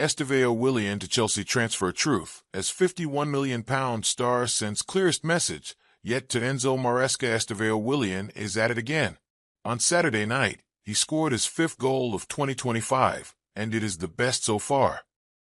Estevao Willian to Chelsea transfer truth as £51 million star sends clearest message, yet to Enzo Maresca. Estevao Willian is at it again. On Saturday night, he scored his fifth goal of 2025, and it is the best so far.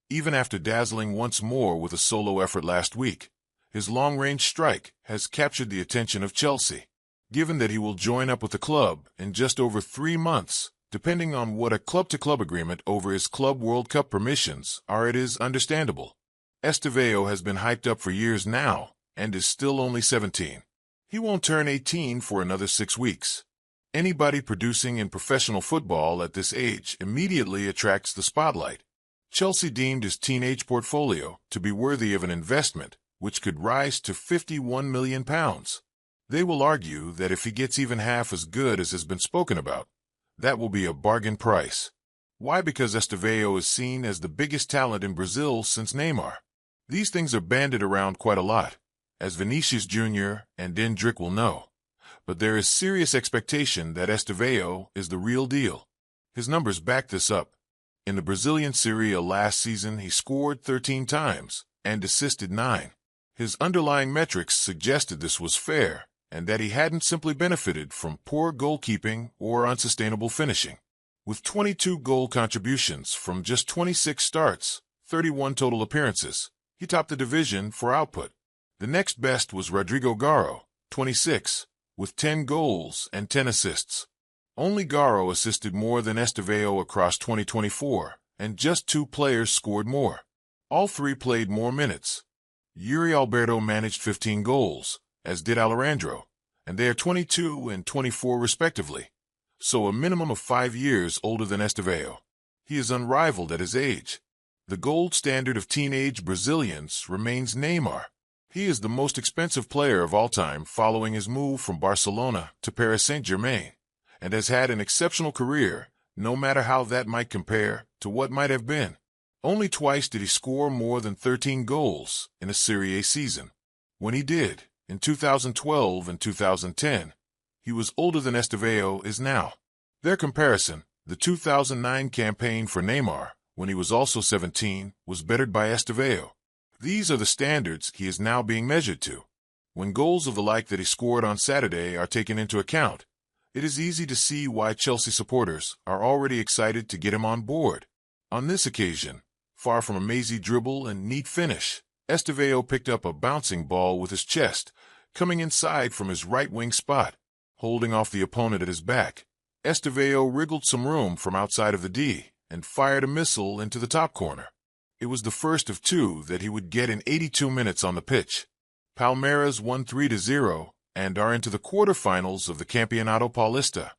Even after dazzling once more with a solo effort last week, his long-range strike has captured the attention of Chelsea. Given that he will join up with the club in just over 3 months, depending on what a club-to-club agreement over his Club World Cup permissions are, it is understandable. Estevao has been hyped up for years now and is still only 17. He won't turn 18 for another 6 weeks. Anybody producing in professional football at this age immediately attracts the spotlight. Chelsea deemed his teenage portfolio to be worthy of an investment, which could rise to £51 million. They will argue that if he gets even half as good as has been spoken about, that will be a bargain price. Why? Because Estevao is seen as the biggest talent in Brazil since Neymar. These things are bandied around quite a lot, as Vinicius Jr. and Endrick will know. But there is serious expectation that Estevao is the real deal. His numbers back this up. In the Brazilian Serie A last season, he scored 13 times and assisted 9. His underlying metrics suggested this was fair, and that he hadn't simply benefited from poor goalkeeping or unsustainable finishing. With 22 goal contributions from just 26 starts, 31 total appearances, he topped the division for output. The next best was Rodrigo Garo, 26, with 10 goals and 10 assists. Only Garo assisted more than Estevao across 2024, and just 2 players scored more. All 3 played more minutes. Yuri Alberto managed 15 goals, as did Alejandro, and they are 22 and 24 respectively, so a minimum of 5 years older than Estevao. He is unrivaled at his age. The gold standard of teenage Brazilians remains Neymar. He is the most expensive player of all time following his move from Barcelona to Paris Saint-Germain, and has had an exceptional career, no matter how that might compare to what might have been. Only twice did he score more than 13 goals in a Serie A season. When he did, in 2012 and 2010, he was older than Estevao is now. Their comparison, the 2009 campaign for Neymar, when he was also 17, was bettered by Estevao. These are the standards he is now being measured to. When goals of the like that he scored on Saturday are taken into account, it is easy to see why Chelsea supporters are already excited to get him on board. On this occasion, far from a mazy dribble and neat finish, Estevao picked up a bouncing ball with his chest, coming inside from his right-wing spot. Holding off the opponent at his back, Estevao wriggled some room from outside of the D and fired a missile into the top corner. It was the first of 2 that he would get in 82 minutes on the pitch. Palmeiras won 3-0 and are into the quarterfinals of the Campeonato Paulista.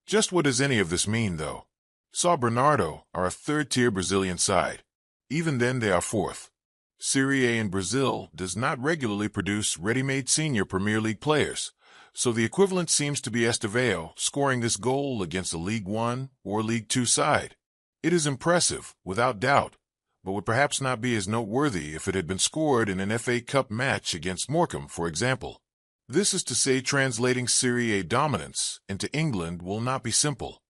Just what does any of this mean, though? São Bernardo are a third-tier Brazilian side. Even then they are 4th. Serie A in Brazil does not regularly produce ready-made senior Premier League players, so the equivalent seems to be Estevao scoring this goal against a League One or League Two side. It is impressive, without doubt, but would perhaps not be as noteworthy if it had been scored in an FA Cup match against Morecambe, for example. This is to say translating Serie A dominance into England will not be simple.